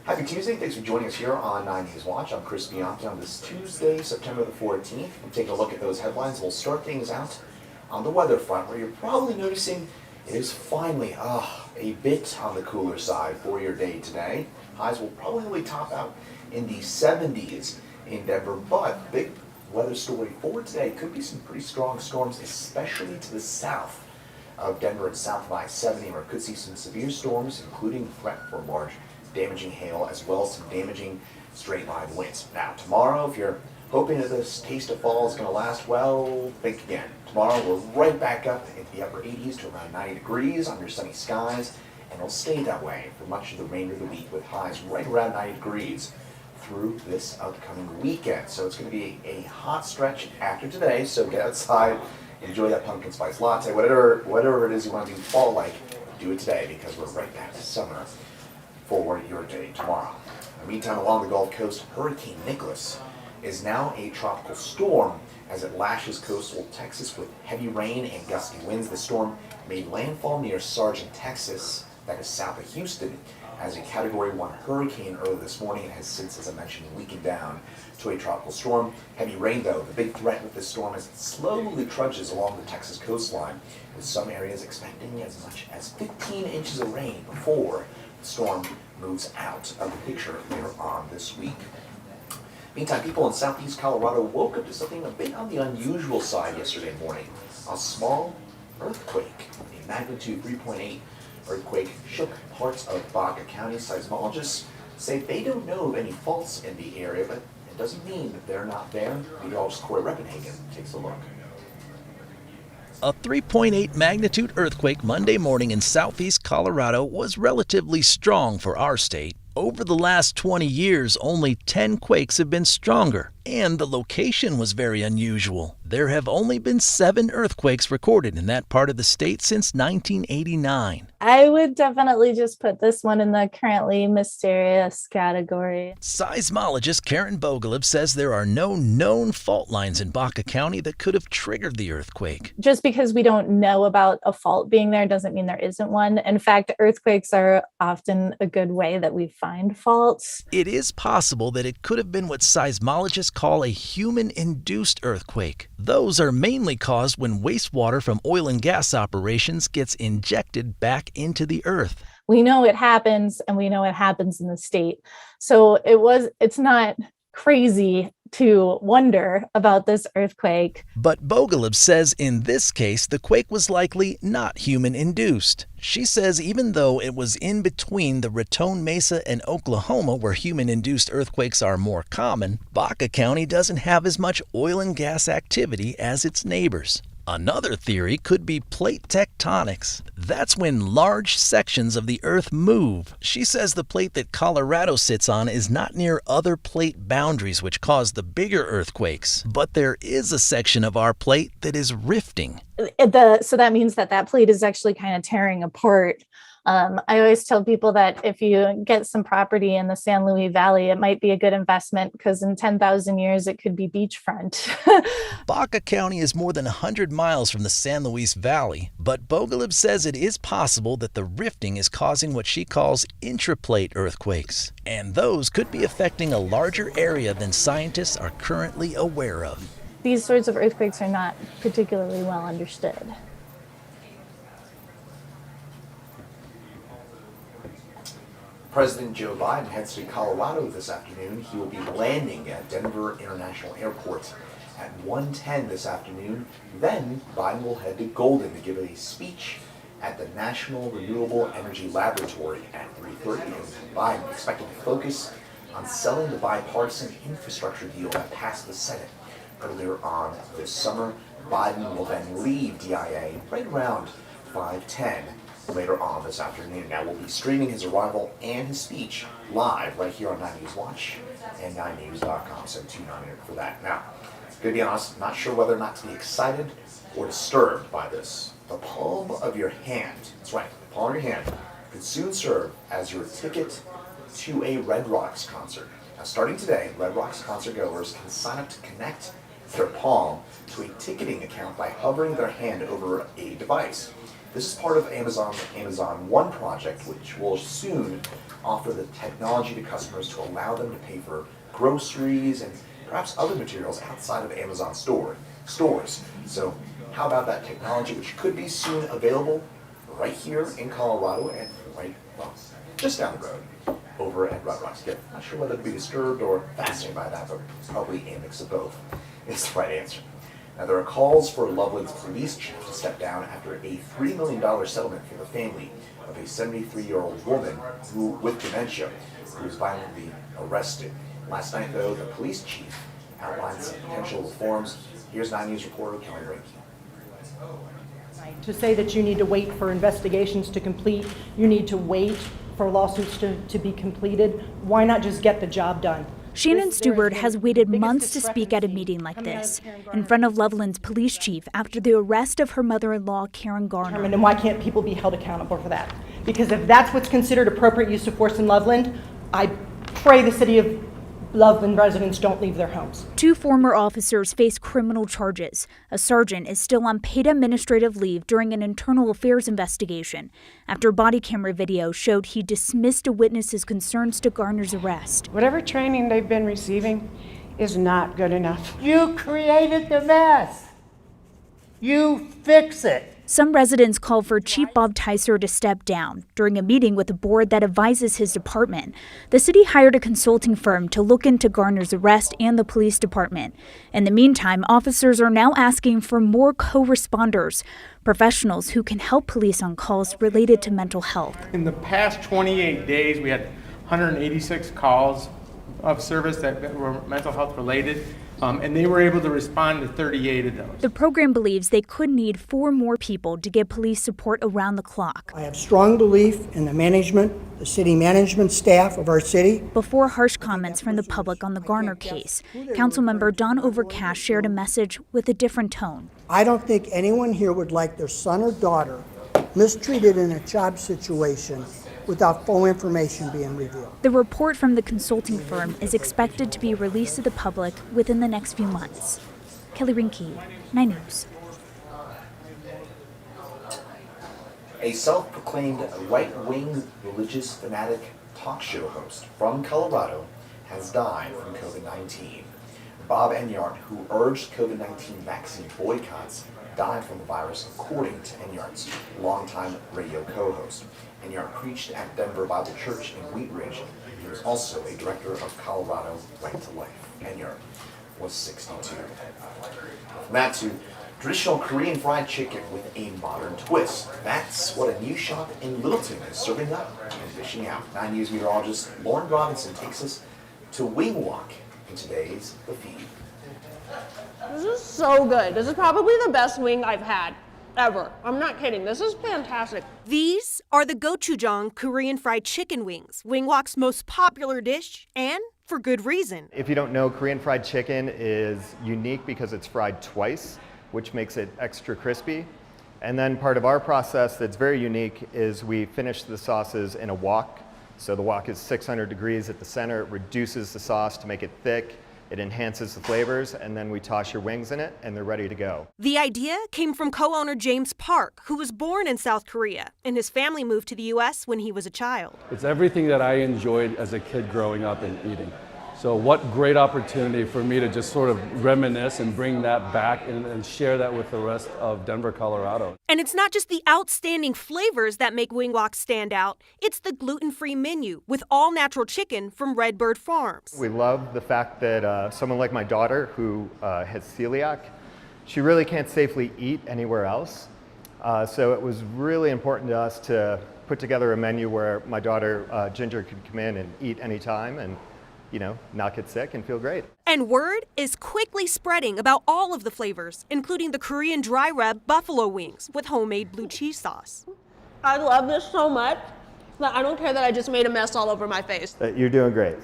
Happy Tuesday. Thanks for joining us here on 9 News Watch. I'm Chris Bianchi on this Tuesday, September the 14th. We'll take a look at those headlines. We'll start things out on the weather front, where you're probably noticing it is finally a bit on the cooler side for your day today. Highs will probably top out in the 70s in Denver, but big weather story for today could be some pretty strong storms, especially to the south of Denver and south of I-70, where could see some severe storms, including threat for large damaging hail, as well as some damaging straight line winds. Now, tomorrow, if you're hoping that this taste of fall is going to last, well, think again. Tomorrow, we're right back up into the upper 80s to around 90 degrees under sunny skies, and it'll stay that way for much of the remainder of the week, with highs right around 90 degrees through this upcoming weekend. So it's going to be a hot stretch after today, so get outside, enjoy that pumpkin spice latte, whatever it is you want to do fall-like, do it today, because we're right back to summer for your day tomorrow. In the meantime, along the Gulf Coast, Hurricane Nicholas is now a tropical storm as it lashes coastal Texas with heavy rain and gusty winds. The storm made landfall near Sargent, Texas, that is south of Houston, as a Category 1 hurricane early this morning, and has since, as I mentioned, weakened down to a tropical storm. Heavy rain, though, the big threat with this storm as it slowly trudges along the Texas coastline, with some areas expecting as much as 15 inches of rain before the storm moves out of the picture later on this week. Meantime, people in southeast Colorado woke up to something a bit on the unusual side yesterday morning. A small earthquake, a magnitude 3.8 earthquake, shook parts of Baca County. Seismologists say they don't know of any faults in the area, but it doesn't mean that they're not there. Meteorologist Corey Reppenhagen takes a look. A 3.8 magnitude earthquake Monday morning in southeast Colorado was relatively strong for our state. Over the last 20 years, only 10 quakes have been stronger, and the location was very unusual. There have only been 7 earthquakes recorded in that part of the state since 1989. I would definitely just put this one in the currently mysterious category. Seismologist Karen Bogalib says there are no known fault lines in Baca County that could have triggered the earthquake. Just because we don't know about a fault being there doesn't mean there isn't one. In fact, earthquakes are often a good way that we find faults. It is possible that it could have been what seismologists call a human-induced earthquake. Those are mainly caused when wastewater from oil and gas operations gets injected back into the earth. We know it happens, and we know it happens in the state. So it's not crazy to wonder about this earthquake. But Bogalib says in this case, the quake was likely not human-induced. She says even though it was in between the Raton Mesa and Oklahoma, where human-induced earthquakes are more common, Baca County doesn't have as much oil and gas activity as its neighbors. Another theory could be plate tectonics. That's when large sections of the Earth move. She says the plate that Colorado sits on is not near other plate boundaries which cause the bigger earthquakes, but there is a section of our plate that is rifting. So that means that plate is actually kind of tearing apart. I always tell people that if you get some property in the San Luis Valley, it might be a good investment because in 10,000 years, it could be beachfront. Baca County is more than 100 miles from the San Luis Valley, but Bogalib says it is possible that the rifting is causing what she calls intraplate earthquakes, and those could be affecting a larger area than scientists are currently aware of. These sorts of earthquakes are not particularly well understood. President Joe Biden heads to Colorado this afternoon. He will be landing at Denver International Airport at 1:10 this afternoon. Then Biden will head to Golden to give a speech at the National Renewable Energy Laboratory at 3:30. And Biden expected to focus on selling the bipartisan infrastructure deal that passed the Senate earlier on this summer. Biden will then leave DIA right around 5:10 later on this afternoon. Now we'll be streaming his arrival and his speech live right here on 9 News Watch and 9news.com, so tune in for that. Now, to be honest, not sure whether or not to be excited or disturbed by this. The palm of your hand, that's right, the palm of your hand, could soon serve as your ticket to a Red Rocks concert. Now, starting today, Red Rocks concert goers can sign up to connect their palm to a ticketing account by hovering their hand over a device. This is part of Amazon's Amazon One project, which will soon offer the technology to customers to allow them to pay for groceries and perhaps other materials outside of Amazon stores. So how about that technology, which could be soon available right here in Colorado and just down the road over at Red Rocks. Again, not sure whether to be disturbed or fascinated by that, but probably a mix of both is the right answer. Now, there are calls for Loveland's police chief to step down after a $3 million settlement for the family of a 73-year-old woman with dementia who was violently arrested. Last night, though, the police chief outlined some potential reforms. Here's 9 News reporter Kelly Rinke. To say that you need to wait for investigations to complete, you need to wait for lawsuits to be completed, why not just get the job done? Shannon Stewart has waited months to speak at a meeting like this, in front of Loveland's police chief after the arrest of her mother-in-law, Karen Garner. And why can't people be held accountable for that? Because if that's what's considered appropriate use of force in Loveland, I pray the city of Loveland residents don't leave their homes. 2 former officers face criminal charges. A sergeant is still on paid administrative leave during an internal affairs investigation after body camera video showed he dismissed a witness's concerns to Garner's arrest. Whatever training they've been receiving is not good enough. You created the mess. You fix it. Some residents called for Chief Bob Tyser to step down. During a meeting with a board that advises his department, the city hired a consulting firm to look into Garner's arrest and the police department. In the meantime, officers are now asking for more co-responders, professionals who can help police on calls related to mental health. In the past 28 days, we had 186 calls of service that were mental health related. And they were able to respond to 38 of those. The program believes they could need 4 more people to give police support around the clock. I have strong belief in the management, the city management staff of our city. Before harsh comments from the public on the Garner case, Councilmember Don Overcash shared a message with a different tone. I don't think anyone here would like their son or daughter mistreated in a job situation without full information being revealed. The report from the consulting firm is expected to be released to the public within the next few months. Kelly Rinke, 9 News. A self-proclaimed right-wing religious fanatic talk show host from Colorado has died from COVID-19. Bob Enyart, who urged COVID-19 vaccine boycotts, died from the virus, according to Enyart's longtime radio co-host. Enyart preached at Denver Bible Church in Wheat Ridge. He was also a director of Colorado Right to Life. Enyart was 62. From that to traditional Korean fried chicken with a modern twist. That's what a new shop in Littleton is serving up and dishing out. 9 News meteorologist Lauren Robinson takes us to Wing Walk in today's The Feed. This is so good. This is probably the best wing I've had ever. I'm not kidding. This is fantastic. These are the gochujang Korean fried chicken wings, Wing Walk's most popular dish, and for good reason. If you don't know, Korean fried chicken is unique because it's fried twice, which makes it extra crispy. And then part of our process that's very unique is we finish the sauces in a wok. So the wok is 600 degrees at the center. It reduces the sauce to make it thick. It enhances the flavors, and then we toss your wings in it, and they're ready to go. The idea came from co-owner James Park, who was born in South Korea, and his family moved to the U.S. when he was a child. It's everything that I enjoyed as a kid growing up and eating. So what great opportunity for me to just sort of reminisce and bring that back and share that with the rest of Denver, Colorado. And it's not just the outstanding flavors that make Wing Walk stand out, it's the gluten-free menu with all-natural chicken from Redbird Farms. We love the fact that someone like my daughter who has celiac, she really can't safely eat anywhere else. So it was really important to us to put together a menu where my daughter Ginger could come in and eat anytime and not get sick and feel great. And word is quickly spreading about all of the flavors, including the Korean dry rub buffalo wings with homemade blue cheese sauce. I love this so much that I don't care that I just made a mess all over my face. You're doing great.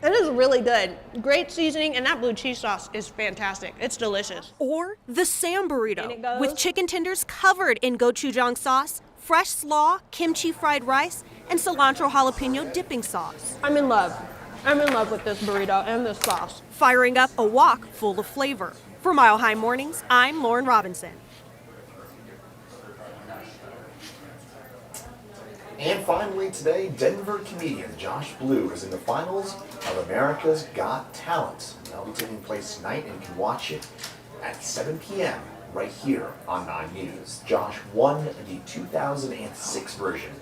It is really good. Great seasoning, and that blue cheese sauce is fantastic. It's delicious. Or the Sam burrito with chicken tenders covered in gochujang sauce, fresh slaw, kimchi fried rice, and cilantro jalapeno dipping sauce. I'm in love. I'm in love with this burrito and this sauce. Firing up a wok full of flavor. For Mile High Mornings, I'm Lauren Robinson. And finally today, Denver comedian Josh Blue is in the finals of America's Got Talent. That'll be taking place tonight, and you can watch it at 7 p.m. right here on 9 News. Josh won the 2006 version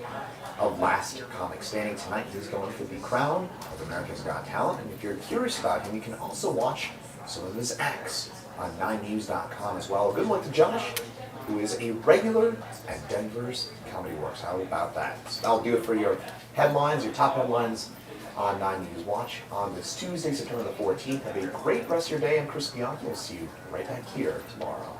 of Last Comic Standing. Tonight he's going for the crown of America's Got Talent, and if you're curious about him, you can also watch some of his acts on 9news.com as well. Good luck to Josh, who is a regular at Denver's Comedy Works. How about that? So that'll do it for your headlines, your top headlines on 9 News Watch on this Tuesday, September the 14th. Have a great rest of your day. I'm Chris Bianchi. We'll see you right back here tomorrow.